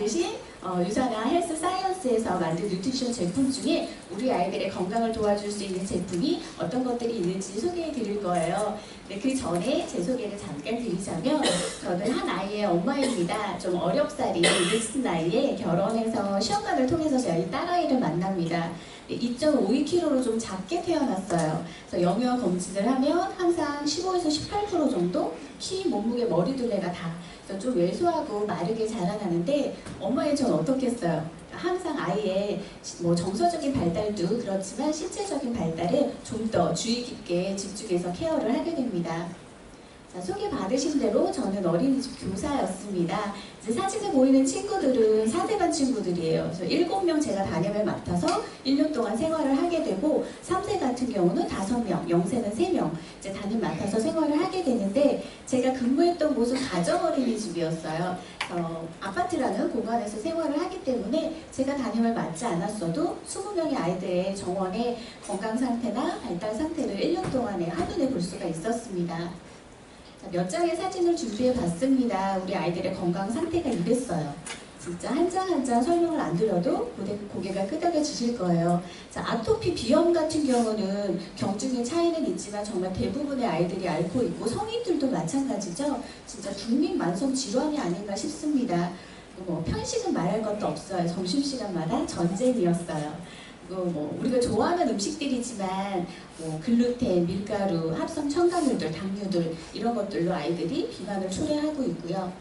받으신 유산화 헬스 사이언스에서 만든 뉴트리션 제품 중에 우리 아이들의 건강을 도와줄 수 있는 제품이 어떤 것들이 있는지 소개해 드릴 거예요. 네, 그 전에 제 소개를 잠깐 드리자면 저는 한 아이의 엄마입니다. 좀 어렵사리 늦은 나이에 결혼해서 시험관을 통해서 저희 딸아이를 만납니다. 2.52kg로 좀 작게 태어났어요. 그래서 영유아 검진을 하면 항상 15에서 18% 정도 키, 몸무게, 머리둘레가 다 좀 왜소하고 마르게 자라나는데 엄마의 전 어떻겠어요? 항상 아이의 뭐 정서적인 발달도 그렇지만 신체적인 발달에 좀 더 주의 깊게 집중해서 케어를 하게 됩니다. 자, 소개받으신 대로 저는 어린이집 교사였습니다. 이제 사진에 보이는 친구들은 4세반 친구들이에요. 그래서 7명 제가 담임을 맡아서 1년 동안 생활을 하게 되고 3세 같은 경우는 5명, 0세는 3명 이제 담임 맡아서 생활을 하게 되는데 제가 근무했던 곳은 가정어린이집이었어요. 아파트라는 공간에서 생활을 하기 때문에 제가 담임을 맡지 않았어도 20명의 아이들의 정원의 건강 상태나 발달 상태를 1년 동안에 한눈에 볼 수가 있었습니다. 몇 장의 사진을 준비해 봤습니다. 우리 아이들의 건강 상태가 이랬어요. 진짜 한 장 한 장 설명을 안 드려도 고개가 끄덕여지실 거예요. 자, 아토피 비염 같은 경우는 경중의 차이는 있지만 정말 대부분의 아이들이 앓고 있고 성인들도 마찬가지죠. 진짜 국민 만성 질환이 아닌가 싶습니다. 뭐 편식은 말할 것도 없어요. 점심시간마다 전쟁이었어요. 뭐 우리가 좋아하는 음식들이지만 뭐 글루텐, 밀가루, 합성 첨가물들, 당류들 이런 것들로 아이들이 비만을 초래하고 있고요.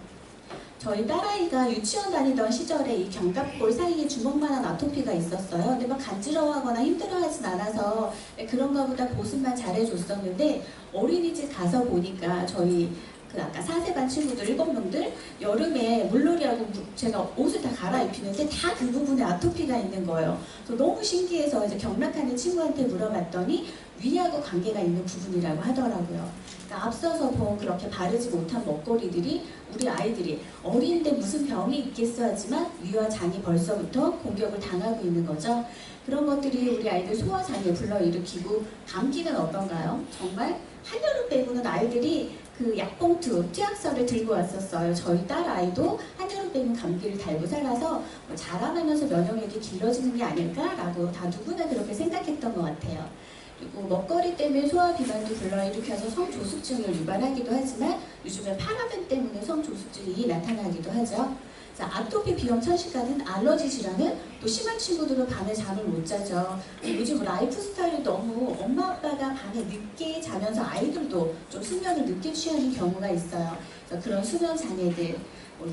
저희 딸아이가 유치원 다니던 시절에 이 견갑골 사이에 주먹만한 아토피가 있었어요. 근데 막 간지러워하거나 힘들어하진 않아서 그런가 보다 보습만 잘해줬었는데 어린이집 가서 보니까 저희 아까 4세반 친구들 7명들 여름에 물놀이하고 제가 옷을 다 갈아입히는데 다 그 부분에 아토피가 있는 거예요. 그래서 너무 신기해서 이제 경락하는 친구한테 물어봤더니 위하고 관계가 있는 부분이라고 하더라고요. 그러니까 앞서서 본 그렇게 바르지 못한 먹거리들이 우리 아이들이 어린데 무슨 병이 있겠어 하지만 위와 장이 벌써부터 공격을 당하고 있는 거죠. 그런 것들이 우리 아이들 소화장애 불러일으키고 감기는 어떤가요? 정말 한여름 빼고는 아이들이 그 약봉투, 투약서를 들고 왔었어요. 저희 딸 아이도 한여름 빼면 감기를 달고 살아서 뭐 자라나면서 면역력이 길러지는 게 아닐까라고 다 누구나 그렇게 생각했던 것 같아요. 그리고 먹거리 때문에 소화 비만도 불러일으켜서 성조숙증을 유발하기도 하지만 요즘에 파라벤 때문에 성조숙증이 나타나기도 하죠. 자, 아토피, 비염, 천식과는 알러지 질환은 또 심한 친구들은 밤에 잠을 못 자죠. 요즘 라이프 스타일이 너무 엄마 아빠가 밤에 늦게 자면서 아이들도 좀 수면을 늦게 취하는 경우가 있어요. 그래서 그런 수면 장애들,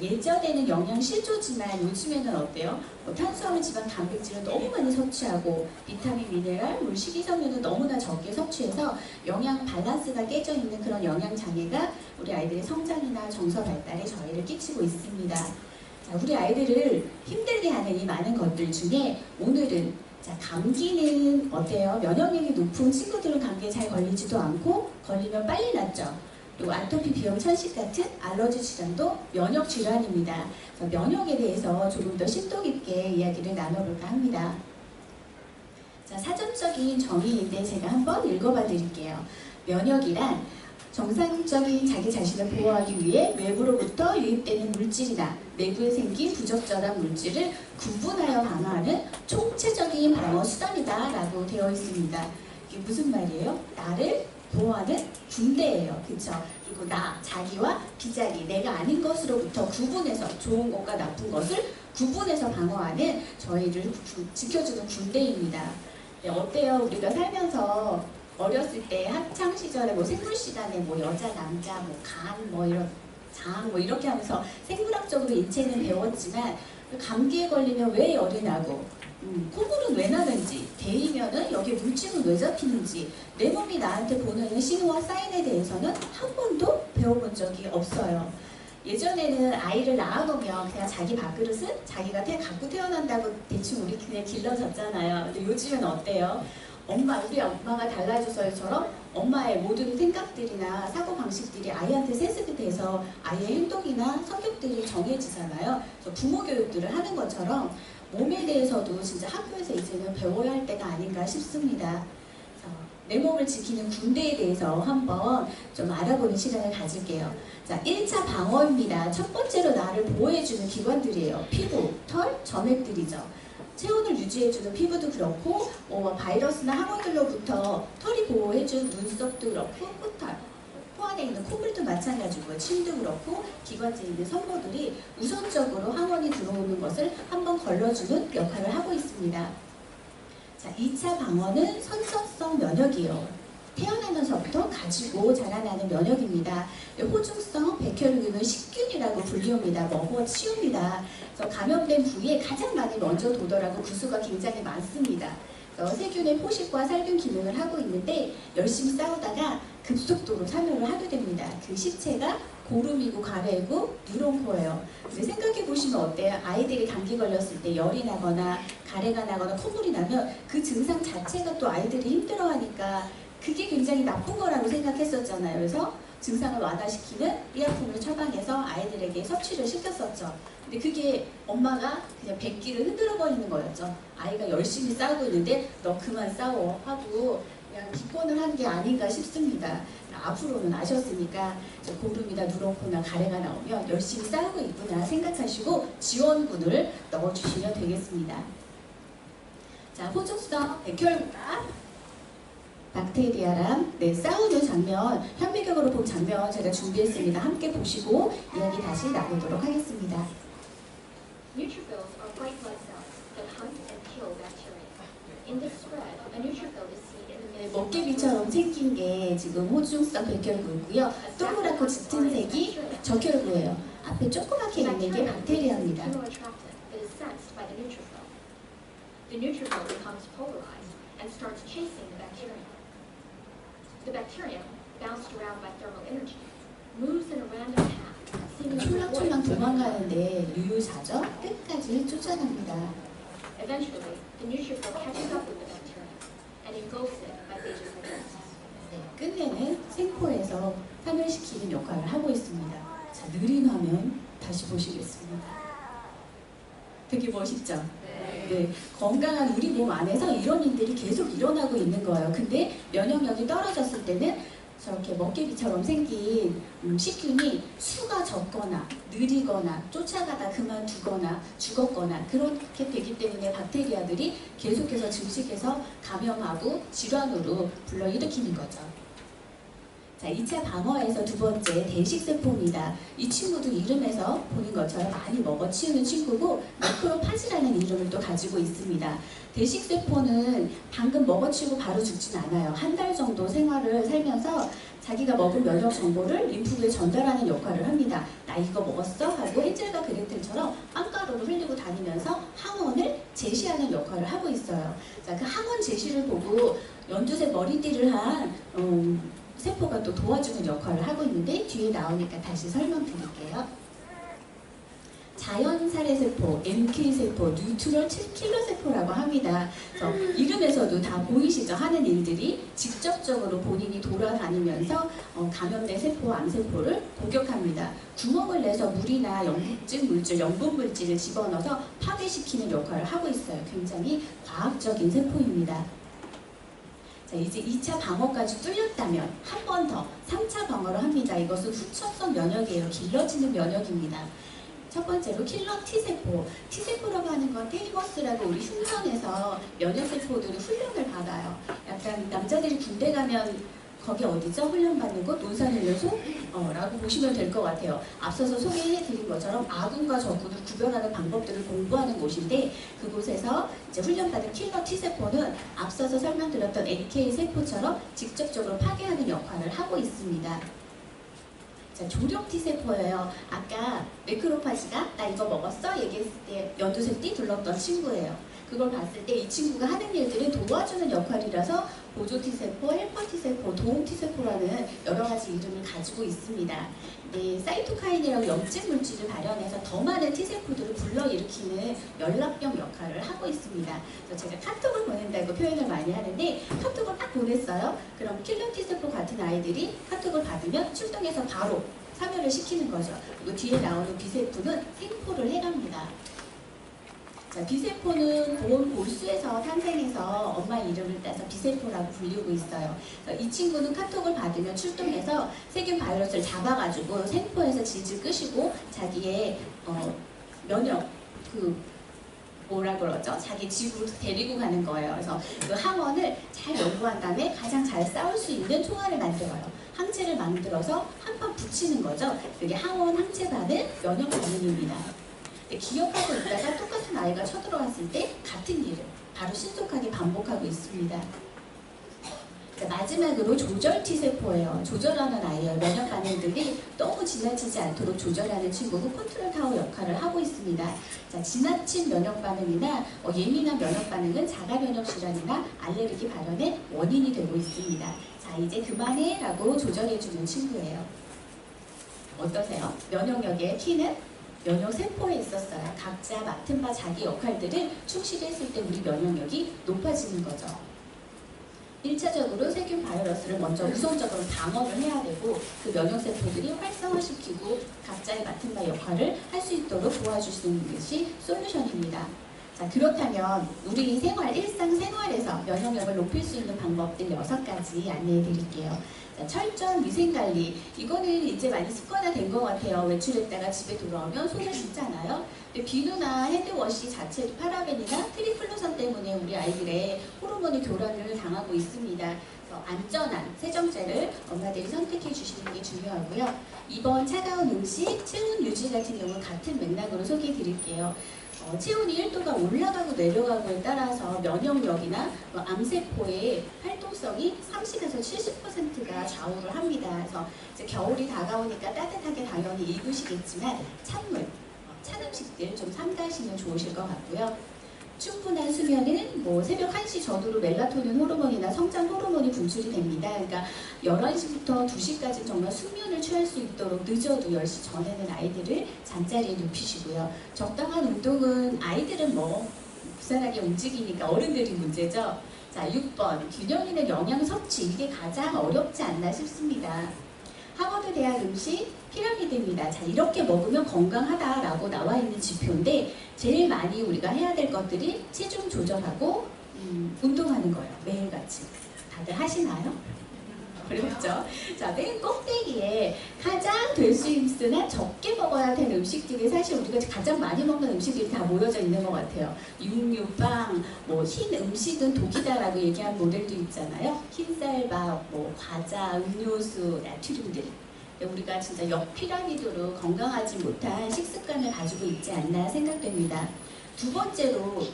예전에는 영양 실조지만 요즘에는 어때요? 탄수화물, 지방, 단백질을 너무 많이 섭취하고 비타민, 미네랄, 물, 식이섬유는 너무나 적게 섭취해서 영양 밸런스가 깨져 있는 그런 영양 장애가 우리 아이들의 성장이나 정서 발달에 저희를 끼치고 있습니다. 자, 우리 아이들을 힘들게 하는 이 많은 것들 중에 오늘은 자, 감기는 어때요? 면역력이 높은 친구들은 감기에 잘 걸리지도 않고 걸리면 빨리 낫죠. 또 아토피, 비염, 천식 같은 알러지 질환도 면역 질환입니다. 면역에 대해서 조금 더 심도 깊게 이야기를 나눠볼까 합니다. 자, 사전적인 정의인데 제가 한번 읽어봐 드릴게요. 면역이란 정상적인 자기 자신을 보호하기 위해 외부로부터 유입되는 물질이나 내부에 생긴 부적절한 물질을 구분하여 방어하는 총체적인 방어 수단이다 라고 되어 있습니다. 이게 무슨 말이에요? 나를 보호하는 군대예요. 그쵸? 그리고 자기와 비자기, 내가 아닌 것으로부터 구분해서 좋은 것과 나쁜 것을 구분해서 방어하는 저희를 지켜주는 군대입니다. 네, 어때요? 우리가 살면서 어렸을 때 학창 시절에 뭐 생물 시간에 뭐 여자, 남자, 뭐 간, 뭐 이런 장, 뭐 이렇게 하면서 생물학적으로 인체는 배웠지만 감기에 걸리면 왜 열이 나고 콧물은 왜 나는지, 데이면은 여기 물질은 왜 잡히는지 내 몸이 나한테 보내는 신호와 사인에 대해서는 한 번도 배워본 적이 없어요. 예전에는 아이를 낳아놓으면 그냥 자기 밥그릇은 자기가 갖고 태어난다고 대충 우리 그냥 길러졌잖아요. 근데 요즘은 어때요? 우리 엄마가 달라져서처럼 엄마의 모든 생각들이나 사고방식들이 아이한테 세습이 돼서 아이의 행동이나 성격들이 정해지잖아요. 그래서 부모 교육들을 하는 것처럼 몸에 대해서도 진짜 학교에서 이제는 배워야 할 때가 아닌가 싶습니다. 내 몸을 지키는 군대에 대해서 한번 좀 알아보는 시간을 가질게요. 자, 1차 방어입니다. 첫 번째로 나를 보호해주는 기관들이에요. 피부, 털, 점액들이죠. 체온을 유지해주는 피부도 그렇고 바이러스나 항원들로부터 털이 보호해준 눈썹도 그렇고 코털, 코 안에 있는 콧물도 마찬가지고요. 침도 그렇고 기관지에 있는 성모들이 우선적으로 항원이 들어오는 것을 한번 걸러주는 역할을 하고 있습니다. 자, 2차 방어는 선천성 면역이에요. 태어나면서부터 가지고 자라나는 면역입니다. 호중성 백혈균은 식균이라고 불리웁니다. 먹어 치웁니다. 그래서 감염된 부위에 가장 많이 먼저 도더라고 구수가 굉장히 많습니다. 세균의 포식과 살균 기능을 하고 있는데 열심히 싸우다가 급속도로 참여를 하게 됩니다. 그 시체가 고름이고 가래고 누런코예요. 근데 생각해 보시면 어때요? 아이들이 감기 걸렸을 때 열이 나거나 가래가 나거나 콧물이 나면 그 증상 자체가 또 아이들이 힘들어하니까 그게 굉장히 나쁜 거라고 생각했었잖아요. 그래서 증상을 완화시키는 의약품을 처방해서 아이들에게 섭취를 시켰었죠. 근데 그게 엄마가 그냥 백기를 흔들어 버리는 거였죠. 아이가 열심히 싸우고 있는데 너 그만 싸워 하고 그냥 기권을 한 게 아닌가 싶습니다. 앞으로는 아셨으니까 고름이나 누런코나 가래가 나오면 열심히 싸우고 있구나 생각하시고 지원군을 넣어주시면 되겠습니다. 자, 호중성 백혈구가 박테리아랑 싸우는 장면, 현미경으로 본 장면 제가 준비했습니다. 함께 보시고 이야기 다시 나누도록 하겠습니다. Neutrophils are white blood cells that hunt and kill bacteria. In this spread, a neutrophil is seen in the midst of 먹개비처럼 생긴 게 지금 호중성 백혈구고요. 동그랗고 짙은 색이 적혈구예요. 앞에 조그맣게 있는 게 박테리아입니다. The neutrophil becomes polarized and starts chasing the bacterium. The bacterium, bounced around by thermal energy, moves in a random path. 촐랑촐랑 도망가는데 유유자적 끝까지 쫓아갑니다. Eventually, the neutrophil catches up with the bacterium and engulfs it by vasoconstrictors. 끝내는 생포에서 파멸시키는 역할을 하고 있습니다. 자, 느린 화면 다시 보시겠습니다. 되게 멋있죠? 네, 건강한 우리 몸 안에서 이런 일들이 계속 일어나고 있는 거예요. 근데 면역력이 떨어졌을 때는 저렇게 먹개비처럼 생긴细菌이 수가 적거나 느리거나 쫓아가다 그만두거나 죽었거나 그렇게 되기 때문에 박테리아들이 계속해서 증식해서 감염하고 질환으로 불러일으키는 거죠. 자, 2차 방어에서 두 번째 대식세포입니다. 이 친구도 이름에서 보는 것처럼 많이 먹어치우는 친구고 매크로파지라는 이름을 또 가지고 있습니다. 대식세포는 방금 먹어치우고 바로 죽진 않아요. 한 달 정도 생활을 살면서 자기가 먹은 면역 정보를 림프구에 전달하는 역할을 합니다. 나 이거 먹었어? 하고 헨젤과 그레텔처럼 빵가루를 흘리고 다니면서 항원을 제시하는 역할을 하고 있어요. 자, 그 항원 제시를 보고 연두색 머리띠를 한 세포가 또 도와주는 역할을 하고 있는데 뒤에 나오니까 다시 설명드릴게요. 자연살해세포, NK세포, 뉴트럴 킬러세포라고 합니다. 그래서 이름에서도 다 보이시죠? 하는 일들이 직접적으로 본인이 돌아다니면서 감염된 세포, 암세포를 공격합니다. 구멍을 내서 물이나 영국증 물질, 영분 물질을 집어넣어서 파괴시키는 역할을 하고 있어요. 굉장히 과학적인 세포입니다. 자, 이제 2차 방어까지 뚫렸다면 한 번 더 3차 방어를 합니다. 이것은 후천성 면역이에요. 길러지는 면역입니다. 첫 번째로 킬러 T세포. T세포라고 하는 건 테이머스라고 우리 흉선에서 면역세포들이 훈련을 받아요. 약간 남자들이 군대 가면 거기 어디죠? 훈련받는 곳? 논산훈련소? 라고 보시면 될 것 같아요. 앞서서 소개해드린 것처럼 아군과 적군을 구별하는 방법들을 공부하는 곳인데 그곳에서 이제 훈련받은 킬러 T세포는 앞서서 설명드렸던 NK세포처럼 직접적으로 파괴하는 역할을 하고 있습니다. 자, 조력 T세포예요. 아까 매크로파지가 나 이거 먹었어? 얘기했을 때 연두색 띠 둘렀던 친구예요. 그걸 봤을 때 이 친구가 하는 일들을 도와주는 역할이라서 보조 T세포, 헬퍼 T세포, 도움 T세포라는 여러 가지 이름을 가지고 있습니다. 네, 사이토카인이라고 염증 물질을 발현해서 더 많은 T세포들을 불러일으키는 연락병 역할을 하고 있습니다. 그래서 제가 카톡을 보낸다고 표현을 많이 하는데 카톡을 딱 보냈어요. 그럼 킬러 T세포 같은 아이들이 카톡을 받으면 출동해서 바로 참여를 시키는 거죠. 그리고 뒤에 나오는 B세포는 생포를 해갑니다. 자, B세포는 고온 골수에서 탄생해서 엄마 이름을 따서 B세포라고 불리고 있어요. 이 친구는 카톡을 받으면 출동해서 세균 바이러스를 잡아가지고 생포에서 질질 끄시고 자기의 면역 뭐라 그러죠? 자기 집으로 데리고 가는 거예요. 그래서 그 항원을 잘 연구한 다음에 가장 잘 싸울 수 있는 총알을 만들어요. 항체를 만들어서 한 판 붙이는 거죠. 그게 항원 항체 반응, 면역 반응입니다. 기억하고 있다가 똑같은 아이가 쳐들어왔을 때 같은 일을 바로 신속하게 반복하고 있습니다. 마지막으로 조절 T세포예요. 조절하는 아이예요. 면역 반응들이 너무 지나치지 않도록 조절하는 친구고 컨트롤 타워 역할을 하고 있습니다. 자, 지나친 면역 반응이나 예민한 면역 반응은 자가 면역 질환이나 알레르기 발현의 원인이 되고 있습니다. 자, 이제 그만해 라고 조절해주는 친구예요. 어떠세요? 면역력의 T는 면역세포에 있었어요. 각자 맡은 바 자기 역할들을 충실히 했을 때 우리 면역력이 높아지는 거죠. 1차적으로 세균 바이러스를 먼저 우선적으로 방어를 해야 되고 그 면역세포들이 활성화시키고 각자의 맡은 바 역할을 할 수 있도록 도와주시는 것이 솔루션입니다. 자, 그렇다면 우리 일상생활에서 면역력을 높일 수 있는 방법들 6가지 안내해 드릴게요. 자, 철저한 위생관리, 이거는 이제 많이 습관화된 것 같아요. 외출했다가 집에 돌아오면 손을 씻잖아요. 근데 비누나 핸드워시 자체도 파라벤이나 트리클로산 때문에 우리 아이들의 호르몬의 교란을 당하고 있습니다. 그래서 안전한 세정제를 엄마들이 선택해 주시는 게 중요하고요. 이번 차가운 음식, 체온 유지 같은 경우는 같은 맥락으로 소개해 드릴게요. 체온이 1도가 올라가고 내려가고에 따라서 면역력이나 암세포의 활동성이 30에서 70%가 좌우를 합니다. 그래서 이제 겨울이 다가오니까 따뜻하게 당연히 입으시겠지만 찬물, 찬 음식들 좀 삼가하시면 좋으실 것 같고요. 충분한 수면은 새벽 1시 전후로 멜라토닌 호르몬이나 성장 호르몬이 분출이 됩니다. 그러니까 11시부터 2시까지 정말 숙면을 취할 수 있도록 늦어도 10시 전에는 아이들을 잠자리에 눕히시고요. 적당한 운동은 아이들은 무난하게 움직이니까 어른들이 문제죠. 자, 6번 균형 있는 영양 섭취, 이게 가장 어렵지 않나 싶습니다. 하버드 대학 음식 피라미드입니다. 자, 이렇게 먹으면 건강하다라고 나와 있는 지표인데 제일 많이 우리가 해야 될 것들이 체중 조절하고 운동하는 거예요. 매일같이. 다들 하시나요? 어렵죠? 자, 맨 꼭대기에 가장 될 수 있으나 적게 먹어야 되는 음식들이 사실 우리가 가장 많이 먹는 음식들이 다 모여져 있는 것 같아요. 육류, 빵, 흰 음식은 독이다라고 얘기한 모델도 있잖아요. 흰쌀밥, 과자, 음료수, 나트륨들. 우리가 진짜 역피라미드로 건강하지 못한 식습관을 가지고 있지 않나 생각됩니다. 두 번째로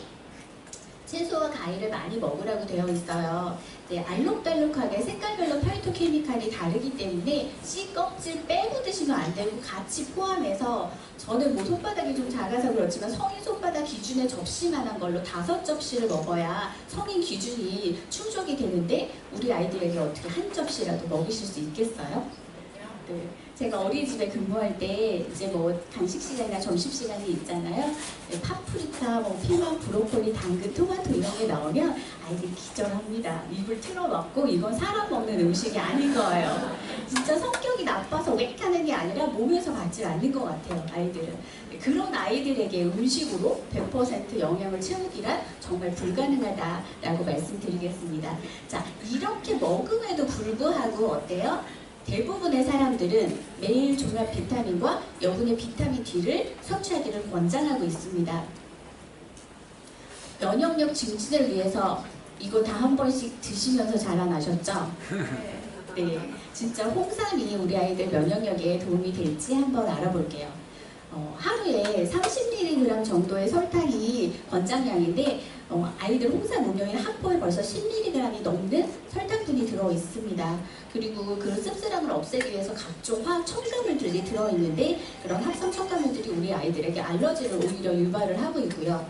채소와 과일을 많이 먹으라고 되어 있어요. 알록달록하게 색깔별로 파이토케미칼이 다르기 때문에 씨 껍질 빼고 드시면 안 되고 같이 포함해서, 저는 손바닥이 좀 작아서 그렇지만 성인 손바닥 기준의 접시만한 걸로 5접시를 먹어야 성인 기준이 충족이 되는데 우리 아이들에게 어떻게 한 접시라도 먹이실 수 있겠어요? 네. 제가 어린이집에 근무할 때 이제 간식 시간이나 점심 시간이 있잖아요. 네, 파프리카, 피망, 브로콜리, 당근, 토마토 이런 게 나오면 아이들이 기절합니다. 입을 틀어막고 이건 사람 먹는 음식이 아닌 거예요. 진짜 성격이 나빠서 웩 하는 게 아니라 몸에서 받지 않는 것 같아요, 아이들은. 네, 그런 아이들에게 음식으로 100% 영양을 채우기란 정말 불가능하다라고 말씀드리겠습니다. 자, 이렇게 먹음에도 불구하고 어때요? 대부분의 사람들은 매일 종합 비타민과 여분의 비타민 D를 섭취하기를 권장하고 있습니다. 면역력 증진을 위해서 이거 다 한 번씩 드시면서 자라나셨죠? 네, 진짜 홍삼이 우리 아이들 면역력에 도움이 될지 한번 알아볼게요. 하루에 30mg 정도의 설탕이 권장량인데 아이들 홍삼 음용인 한 포에 벌써 10mg이 넘는 설탕분이 들어있습니다. 그리고 그 씁쓸함을 없애기 위해서 각종 화학 첨가물들이 들어있는데 그런 합성 첨가물들이 우리 아이들에게 알러지를 오히려 유발을 하고 있고요.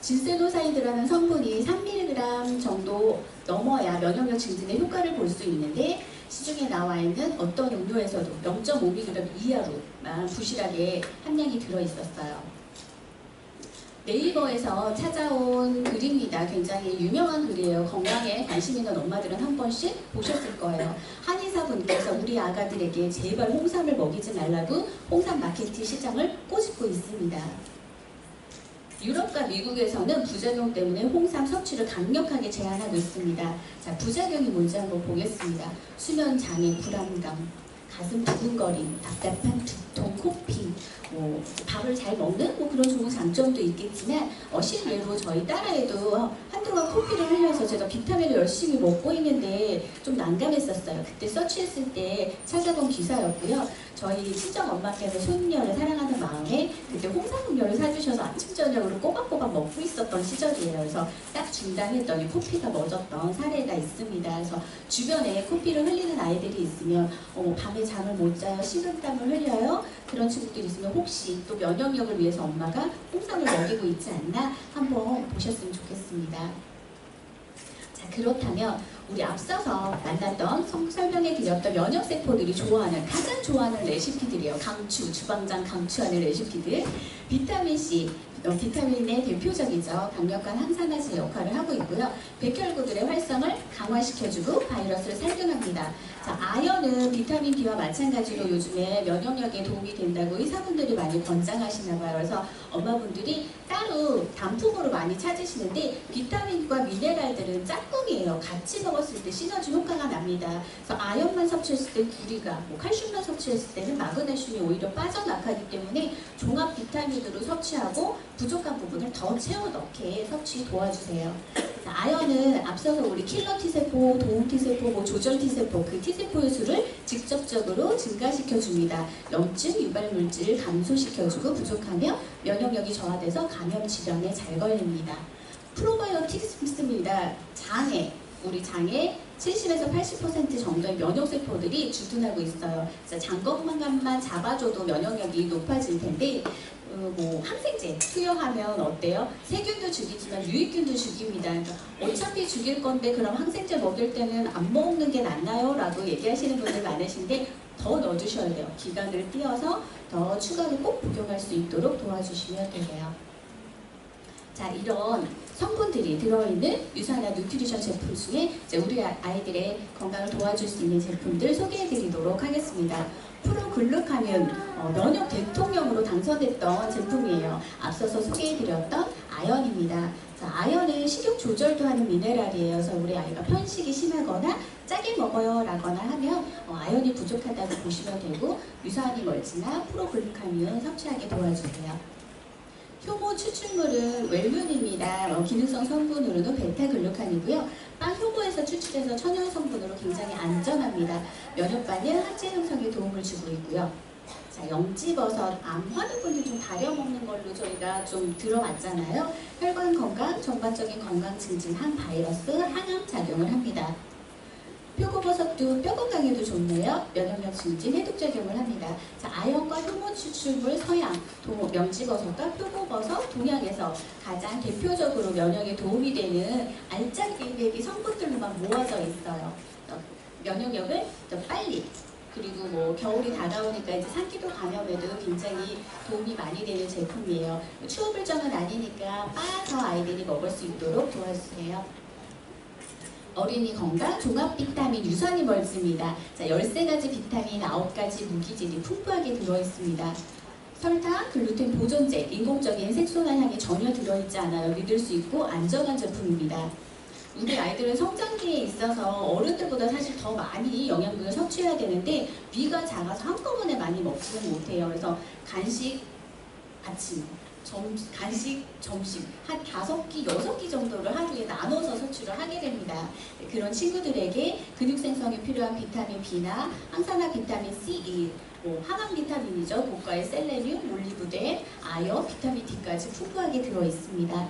질세노사이드라는 성분이 3mg 정도 넘어야 면역력 증진에 효과를 볼 수 있는데 시중에 나와 있는 어떤 음료에서도 0.5mg 이하로만 부실하게 함량이 들어있었어요. 네이버에서 찾아온 글입니다. 굉장히 유명한 글이에요. 건강에 관심 있는 엄마들은 한 번씩 보셨을 거예요. 한의사분께서 우리 아가들에게 제발 홍삼을 먹이지 말라고 홍삼 마케팅 시장을 꼬집고 있습니다. 유럽과 미국에서는 부작용 때문에 홍삼 섭취를 강력하게 제한하고 있습니다. 자, 부작용이 뭔지 한번 보겠습니다. 수면 장애, 불안감, 가슴 두근거림, 답답한 두통, 코피, 뭐 밥을 잘 먹는 뭐 그런 좋은 장점도 있겠지만 실례로 저희 딸아이도 한동안 코피를 흘려서 제가 비타민을 열심히 먹고 있는데 좀 난감했었어요. 그때 서치했을 때 찾아본 기사였고요. 저희 친정 엄마께서 손녀를 사랑하는 마음에 그때 홍삼 음료를 사주셔서 아침 저녁으로 꼬박꼬박 먹고 있었던 시절이에요. 그래서 딱 중단했더니 코피가 멎었던 사례가 있습니다. 그래서 주변에 코피를 흘리는 아이들이 있으면 밤에 잠을 못 자요, 식은땀을 흘려요, 그런 친구들이 있으면 혹시 또 면역력을 위해서 엄마가 홍삼을 먹이고 있지 않나 한번 보셨으면 좋겠습니다. 자, 그렇다면 우리 앞서서 만났던 설명해드렸던 면역세포들이 가장 좋아하는 레시피들이에요. 강추, 주방장 강추하는 레시피들. 비타민C, 비타민의 대표적이죠. 강력한 항산화제 역할을 하고 있고요. 백혈구들의 활성을 강화시켜주고 바이러스를 살균합니다. 자, 아연은 비타민 D와 마찬가지로 요즘에 면역력에 도움이 된다고 의사분들이 많이 권장하시나 봐요. 그래서 엄마분들이 따로 단품으로 많이 찾으시는데 비타민과 미네랄들은 짝꿍이에요. 같이 먹었을 때 시너지 효과가 납니다. 그래서 아연만 섭취했을 때 구리가, 칼슘만 섭취했을 때는 마그네슘이 오히려 빠져나가기 때문에 종합 비타민으로 섭취하고 부족한 부분을 더 채워 넣게 섭취 도와주세요. 자, 아연은 앞서서 우리 킬러 T세포, 도움 T세포, 조절 T세포, 그 T세포의 수를 직접적으로 증가시켜줍니다. 염증, 유발 물질을 감소시켜주고 부족하면 면역력이 저하돼서 감염 질환에 잘 걸립니다. 프로바이오틱스입니다. 우리 장에 70에서 80% 정도의 면역세포들이 주둔하고 있어요. 장 건강만 잡아줘도 면역력이 높아질 텐데 항생제 투여하면 어때요? 세균도 죽이지만 유익균도 죽입니다. 그러니까 어차피 죽일 건데 그럼 항생제 먹일 때는 안 먹는 게 낫나요? 라고 얘기하시는 분들 많으신데 더 넣어주셔야 돼요. 기간을 띄어서 더 추가로 꼭 복용할 수 있도록 도와주시면 되세요. 자, 이런 성분들이 들어있는 유산화 뉴트리션 제품 중에 이제 우리 아이들의 건강을 도와줄 수 있는 제품들 소개해드리도록 하겠습니다. 프로글루카민, 면역 대통령으로 당선됐던 제품이에요. 앞서서 소개해드렸던 아연입니다. 자, 아연은 식욕 조절도 하는 미네랄이에요. 그래서 우리 아이가 편식이 심하거나 짜게 먹어요 라거나 하면 아연이 부족하다고 보시면 되고 유산이 멀지나 프로글루카민 섭취하게 도와주세요. 효모 추출물은 웰문입니다. 기능성 성분으로는 베타글루칸이고요. 빵 효모에서 추출해서 천연 성분으로 굉장히 안전합니다. 면역 반응, 항체 형성에 도움을 주고 있고요. 자, 영지버섯, 암 환우분들 좀 다려 먹는 걸로 저희가 좀 들어왔잖아요. 혈관 건강, 전반적인 건강 증진, 항바이러스, 항암 작용을 합니다. 표고버섯도 뼈 건강에도 좋네요. 면역력 증진, 해독 작용을 합니다. 자, 아연과 효모 추출물 서양, 명지버섯과 표고버섯, 동양에서 가장 대표적으로 면역에 도움이 되는 알짜배기 성분들로만 모아져 있어요. 면역력을 더 빨리, 그리고 겨울이 다가오니까 이제 상기도 감염에도 굉장히 도움이 많이 되는 제품이에요. 추워불정은 아니니까 빻아서 아이들이 먹을 수 있도록 도와주세요. 어린이 건강 종합 비타민 유산이 멀습니다. 자, 13가지 비타민 9가지 무기질이 풍부하게 들어있습니다. 설탕, 글루텐 보존제, 인공적인 색소나 향이 전혀 들어있지 않아요. 믿을 수 있고 안전한 제품입니다. 우리 아이들은 성장기에 있어서 어른들보다 사실 더 많이 영양분을 섭취해야 되는데 위가 작아서 한꺼번에 많이 먹지는 못해요. 그래서 간식 아침, 간식, 점심 한 5끼, 6끼 정도를 하루에 나눠서 섭취를 하게 됩니다. 그런 친구들에게 근육 생성에 필요한 비타민 B나 항산화 비타민 C, 항암 비타민이죠. 고가의 셀레늄, 몰리브덴, 아연, 비타민 D까지 풍부하게 들어있습니다.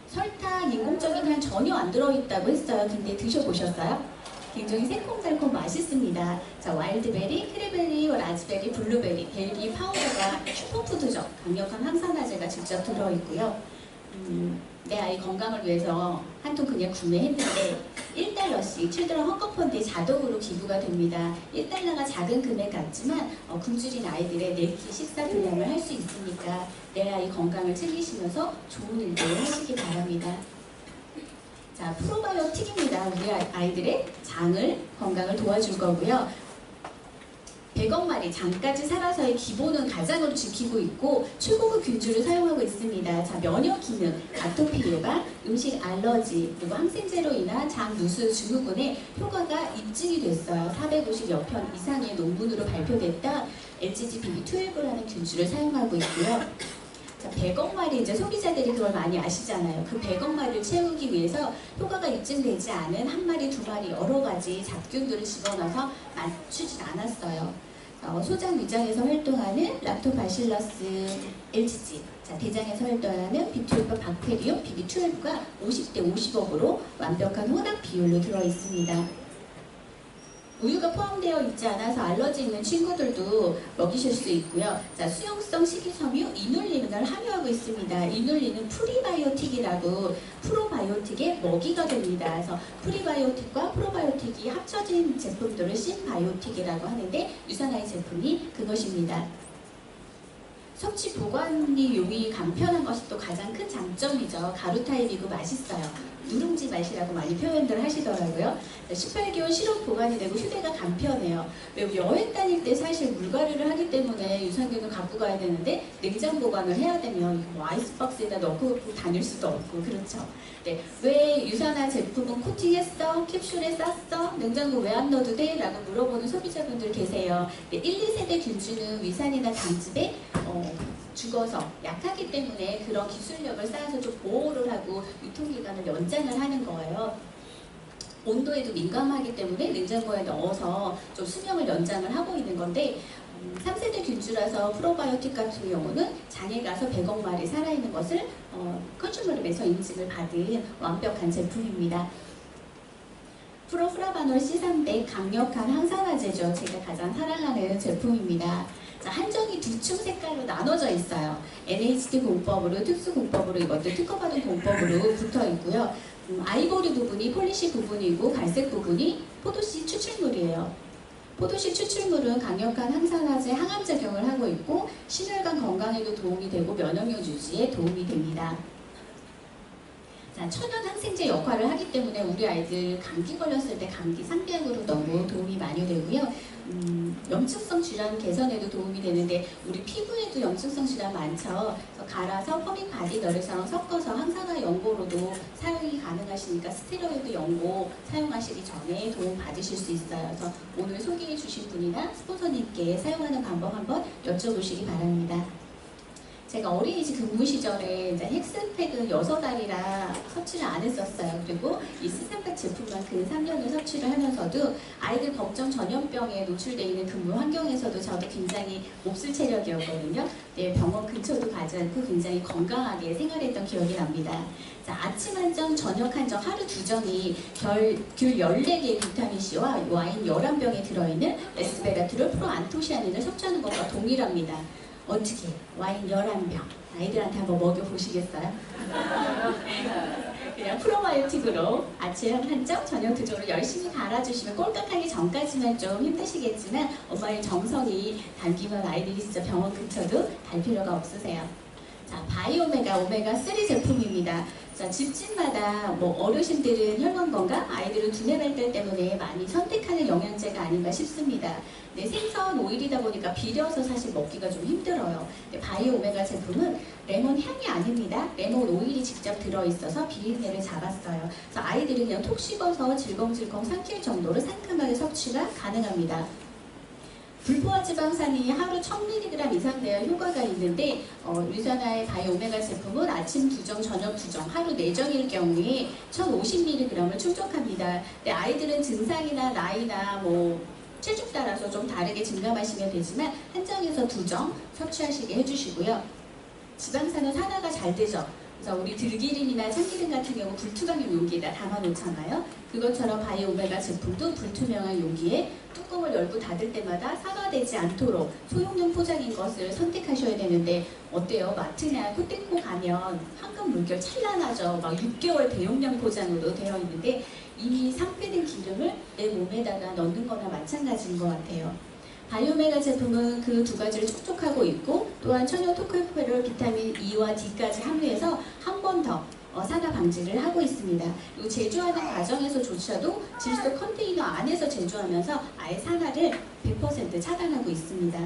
설탕, 인공적인 향 전혀 안 들어있다고 했어요. 근데 드셔보셨어요? 굉장히 새콤달콤 맛있습니다. 자, 와일드베리, 크래베리, 라즈베리, 블루베리, 벨기 파우더가 슈퍼푸드죠. 강력한 항산화제가 직접 들어있고요. 내 아이 건강을 위해서 한 통 그냥 구매했는데 $1씩 칠드런 헝거펀드에 자동으로 기부가 됩니다. $1가 작은 금액 같지만 굶주린 아이들의 4끼 식사 분량을 할 수 있으니까 내 아이 건강을 챙기시면서 좋은 일들 하시기 바랍니다. 자, 프로바이오틱입니다. 우리 아이들의 장을 건강을 도와줄 거고요. 100억 마리 장까지 살아서의 기본은 가장으로 지키고 있고 최고급 균주를 사용하고 있습니다. 자, 면역 기능, 아토피 예방, 음식 알러지, 그리고 항생제로 인한 장, 누수, 증후군에 효과가 입증이 됐어요. 450여 편 이상의 논문으로 발표됐다. LGG BB12라는 균주를 사용하고 있고요. 자, 100억 마리 이제 소비자들이 그걸 많이 아시잖아요. 그 100억 마리를 채우기 위해서 효과가 입증되지 않은 한 마리, 두 마리 여러 가지 잡균들을 집어넣어서 맞추진 않았어요. 소장 위장에서 활동하는 락토바실러스 LGG, 자, 대장에서 활동하는 비투르바 박테리움 BB12가 50대 50억으로 완벽한 혼합 비율로 들어있습니다. 우유가 포함되어 있지 않아서 알러지 있는 친구들도 먹이실 수 있고요. 자, 수용성 식이섬유 이눌린을 함유하고 있습니다. 이눌린은 프리바이오틱이라고 프로바이오틱의 먹이가 됩니다. 그래서 프리바이오틱과 프로바이오틱이 합쳐진 제품들을 신바이오틱이라고 하는데 유산아이 제품이 그것입니다. 섭취 보관이 용이 간편한 것이 또 가장 큰 장점이죠. 가루 타입이고 맛있어요. 누룽지 맛이라고 많이 표현들 하시더라고요. 18개월 실온 보관이 되고 휴대가 간편해요. 왜 여행 다닐 때 사실 물갈이를 하기 때문에 유산균을 갖고 가야 되는데 냉장 보관을 해야 되면 뭐 아이스박스에다 넣고 다닐 수도 없고 그렇죠. 네, 왜 유산화 제품은 코팅했어? 캡슐에 쌌어? 냉장고 왜 안 넣어도 돼? 라고 물어보는 소비자분들 계세요. 네, 1, 2세대 균주는 위산이나 당즙에 죽어서 약하기 때문에 그런 기술력을 쌓아서 좀 보호를 하고 유통기간을 연장을 하는 거예요. 온도에도 민감하기 때문에 냉장고에 넣어서 좀 수명을 연장을 하고 있는 건데 3세대 균주라서 프로바이오틱 같은 경우는 장에 가서 100억 마리 살아있는 것을 컨슈머랩에서 인증을 받은 완벽한 제품입니다. 프로프라바놀 C300 강력한 항산화제죠. 제가 가장 사랑하는 제품입니다. 자, 한정이 두 층 색깔로 나눠져 있어요. NHT 공법으로, 특수 공법으로, 이것도 특허받은 공법으로 붙어 있고요. 아이보리 부분이 폴리시 부분이고 갈색 부분이 포도씨 추출물이에요. 포도씨 추출물은 강력한 항산화제 항암 작용을 하고 있고 심혈관 건강에도 도움이 되고 면역력 유지에 도움이 됩니다. 자, 천연 항생제 역할을 하기 때문에 우리 아이들 감기 걸렸을 때 감기 상비약으로 너무 도움이 많이 되고요. 염증성 질환 개선에도 도움이 되는데 우리 피부에도 염증성 질환 많죠. 그래서 갈아서 퍼밍 바디너리랑 섞어서 항산화 연고로도 사용이 가능하시니까 스테로이드 연고 사용하시기 전에 도움 받으실 수 있어요. 그래서 오늘 소개해 주신 분이나 스폰서님께 사용하는 방법 한번 여쭤보시기 바랍니다. 제가 어린이집 근무 시절에 이제 헥스팩은 6알이라 섭취를 안 했었어요. 그리고 이 스산백 제품만 그 3년을 섭취를 하면서도 아이들 걱정 전염병에 노출되어 있는 근무 환경에서도 저도 굉장히 몹쓸 체력이었거든요. 네, 병원 근처도 가지 않고 굉장히 건강하게 생활했던 기억이 납니다. 자, 아침 한 점, 저녁 한 점, 하루 2점이 귤 14개의 비타민C와 와인 11병에 들어있는 레스베라트롤 프로안토시아닌을 섭취하는 것과 동일합니다. 어떻게 와인 11병 아이들한테 한번 먹여보시겠어요? 그냥 프로바이오틱으로 아침 한 점, 저녁 2점으로 열심히 갈아주시면 꼴깍하기 전까지만 좀 힘드시겠지만 엄마의 정성이 담기면 아이들이 진짜 병원 근처도 갈 필요가 없으세요. 자, 바이오메가 오메가3 제품입니다. 자, 집집마다 뭐 어르신들은 혈관 건강, 아이들은 두뇌 발달 때문에 많이 선택하는 영양제가 아닌가 싶습니다. 네, 생선 오일이다 보니까 비려서 사실 먹기가 좀 힘들어요. 네, 바이오 오메가 제품은 레몬 향이 아닙니다. 레몬 오일이 직접 들어있어서 비린내를 잡았어요. 그래서 아이들이 그냥 톡 씹어서 질겅질겅 삼킬 정도로 상큼하게 섭취가 가능합니다. 불포화 지방산이 하루 1000mg 이상 되어 효과가 있는데 유산화의 바이오 오메가 제품은 아침 2정, 저녁 2정, 하루 4정일 경우에 1050mg을 충족합니다. 근데 아이들은 증상이나 나이나 뭐 체중 따라서 좀 다르게 증감하시면 되지만 한 정에서 2정 섭취하시게 해주시고요. 지방산은 산화가 잘 되죠. 그래서 우리 들기름이나 참기름 같은 경우 불투명한 용기에다 담아놓잖아요. 그것처럼 바이오 오메가 제품도 불투명한 용기에 뚜껑을 열고 닫을 때마다 산화되지 않도록 소형용 포장인 것을 선택하셔야 되는데 어때요? 마트나 코땡코 가면 황금 물결 찬란하죠. 막 6개월 대용량 포장으로 되어 있는데 이미 상폐된 기름을 내 몸에다가 넣는 거나 마찬가지인 것 같아요. 바이오메가 제품은 그 두 가지를 촉촉하고 있고 또한 천연 토코페롤 비타민 E와 D까지 함유해서 한 번 더 산화 방지를 하고 있습니다. 그리고 제조하는 과정에서조차도 질소 컨테이너 안에서 제조하면서 아예 산화를 100% 차단하고 있습니다.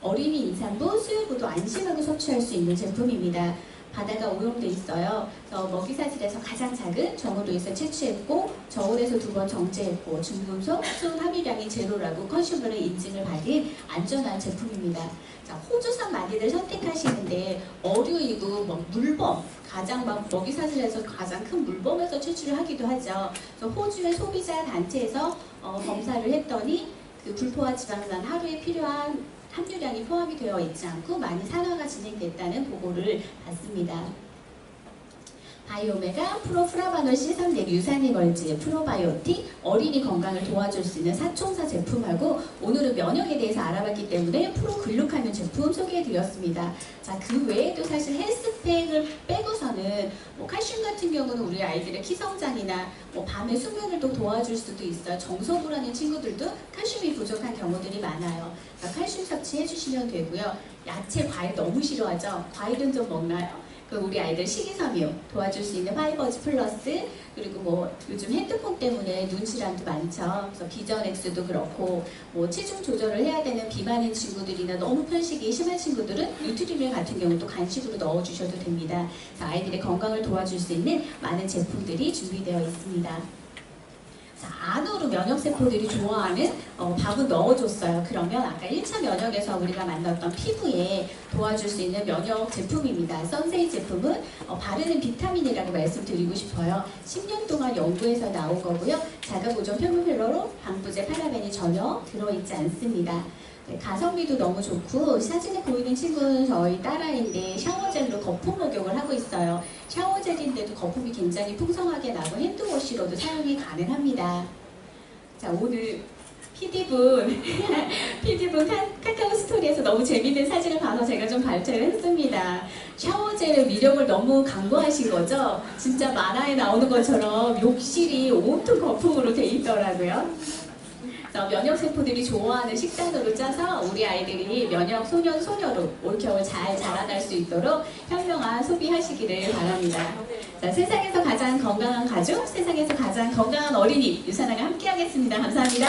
어린이 임산부, 수유부도 안심하고 섭취할 수 있는 제품입니다. 바다가 오염돼 있어요. 그래서 먹이사슬에서 가장 작은 정호도에서 채취했고 저온에서 2번 정제했고 중금속, 수은 함유량이 제로라고 컨슈머의 인증을 받은 안전한 제품입니다. 자, 호주산 많이들 선택하시는데 어류이고 물범, 가장 먹이사슬에서 가장 큰 물범에서 채취를 하기도 하죠. 그래서 호주의 소비자 단체에서 검사를 했더니 그 불포화 지방산 하루에 필요한 함유량이 포함이 되어 있지 않고 많이 산화가 진행됐다는 보고를 받습니다. 바이오메가 프로프라바놀 C3대 유산이멀지 프로바이오틱 어린이 건강을 도와줄 수 있는 사총사 제품하고 오늘은 면역에 대해서 알아봤기 때문에 프로글루카민 제품 소개해드렸습니다. 자, 그 외에도 사실 헬스팩을 빼고서는 칼슘 같은 경우는 우리 아이들의 키 성장이나 밤에 수면을 또 도와줄 수도 있어요. 정서불안인 친구들도 칼슘이 부족한 경우들이 많아요. 그러니까 칼슘 섭취해 주시면 되고요. 야채, 과일 너무 싫어하죠? 과일은 좀 먹나요? 우리 아이들 식이섬유 도와줄 수 있는 파이버즈 플러스 그리고 요즘 핸드폰 때문에 눈 질환도 많죠. 그래서 비전엑스도 그렇고 체중 조절을 해야 되는 비만인 친구들이나 너무 편식이 심한 친구들은 뉴트리밀 같은 경우도 간식으로 넣어주셔도 됩니다. 그래서 아이들의 건강을 도와줄 수 있는 많은 제품들이 준비되어 있습니다. 자, 안으로 면역세포들이 좋아하는 밥은 넣어줬어요. 그러면 아까 1차 면역에서 우리가 만났던 피부에 도와줄 수 있는 면역 제품입니다. 선세이 제품은 바르는 비타민이라고 말씀드리고 싶어요. 10년 동안 연구에서 나온 거고요. 자가보존 표면필러로 방부제 파라벤이 전혀 들어있지 않습니다. 네, 가성비도 너무 좋고 사진에 보이는 친구는 저희 딸아이인데 샤워젤로 거품 목욕을 하고 있어요. 샤워젤인데도 거품이 굉장히 풍성하게 나고 핸드워시로도 사용이 가능합니다. 자, 오늘 PD분 카카오 스토리에서 너무 재밌는 사진을 봐서 제가 좀 발췌를 했습니다. 샤워젤의 위력을 너무 강조하신 거죠? 진짜 만화에 나오는 것처럼 욕실이 온통 거품으로 돼 있더라고요. 면역세포들이 좋아하는 식단으로 짜서 우리 아이들이 면역 소년, 소녀로 올겨울 잘 자라날 수 있도록 현명한 소비하시기를 바랍니다. 자, 세상에서 가장 건강한 가족, 세상에서 가장 건강한 어린이 유산아가 함께하겠습니다. 감사합니다.